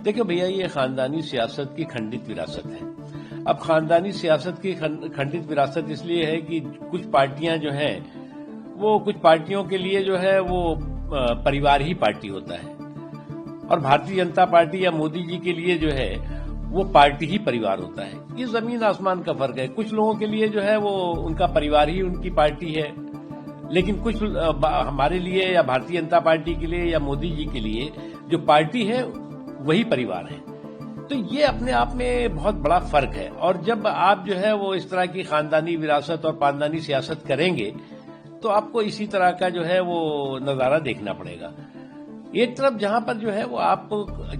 देखिए भैया, ये खानदानी सियासत की खंडित विरासत है। अब खानदानी सियासत की खंडित विरासत इसलिए है कि कुछ पार्टियां जो हैं वो कुछ पार्टियों के लिए जो है वो परिवार ही पार्टी होता है, और भारतीय जनता पार्टी या मोदी जी के लिए जो है वो पार्टी ही परिवार होता है। ये जमीन आसमान का फर्क है। कुछ लोगों के लिए जो है वो उनका परिवार ही उनकी पार्टी है, लेकिन कुछ हमारे लिए या भारतीय जनता पार्टी के लिए या मोदी जी के लिए जो पार्टी है वही परिवार है। तो ये अपने आप में बहुत बड़ा फर्क है। और जब आप जो है वो इस तरह की खानदानी विरासत और पानदानी सियासत करेंगे तो आपको इसी तरह का जो है वो नजारा देखना पड़ेगा। एक तरफ जहां पर जो है वो आप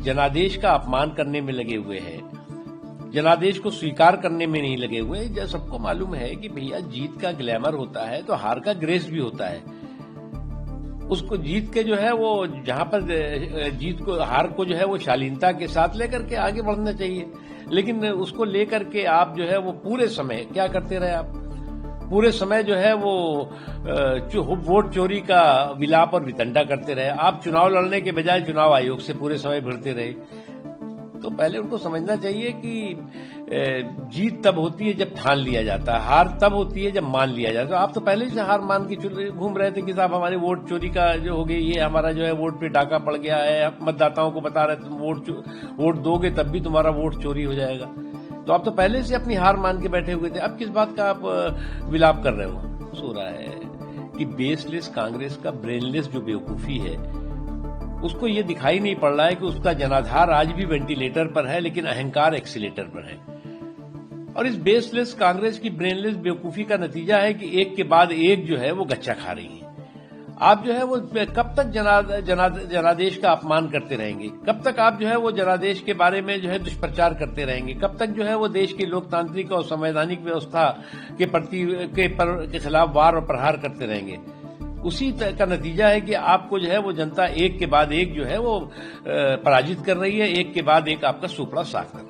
जनादेश का अपमान करने में लगे हुए हैं, जनादेश को स्वीकार करने में नहीं लगे हुए। जब सबको मालूम है कि भैया जीत का ग्लैमर होता है तो हार का ग्रेस भी होता है। उसको जीत के जो है वो जहां पर हार को जो है वो शालीनता के साथ लेकर के आगे बढ़ना चाहिए, लेकिन उसको लेकर के आप जो है वो पूरे समय क्या करते रहे? आप पूरे समय जो है वो वोट चोरी का विलाप और वितंडा करते रहे। आप चुनाव लड़ने के बजाय चुनाव आयोग से पूरे समय भिड़ते रहे। तो पहले उनको समझना चाहिए कि जीत तब होती है जब ठान लिया जाता है, हार तब होती है जब मान लिया जाता है। आप तो पहले से हार मान के घूम रहे थे कि साहब हमारे वोट चोरी का जो हो गई, ये हमारा जो है वोट पे डाका पड़ गया है। मतदाताओं को बता रहे तुम वोट दोगे तब भी तुम्हारा वोट चोरी हो जाएगा। तो आप तो पहले से अपनी हार मान के बैठे हुए थे। अब किस बात का आप विलाप कर रहे हो रहा है कि बेसलेस कांग्रेस का ब्रेनलेस जो बेवकूफी है उसको ये दिखाई नहीं पड़ रहा है कि उसका जनाधार आज भी वेंटिलेटर पर है, लेकिन अहंकार एक्सीलेटर पर है। और इस बेसलेस कांग्रेस की ब्रेनलेस बेवकूफी का नतीजा है कि एक के बाद एक जो है वो गच्चा खा रही है। आप जो है वो कब तक जनादेश का अपमान करते रहेंगे? कब तक आप जो है वो जनादेश के बारे में जो है दुष्प्रचार करते रहेंगे? कब तक जो है वो देश की लोकतांत्रिक और संवैधानिक व्यवस्था के खिलाफ वार और प्रहार करते रहेंगे? उसी का नतीजा है कि आपको जो है वो जनता एक के बाद एक जो है वो पराजित कर रही है, एक के बाद एक आपका सुपड़ा साफ कर रही है।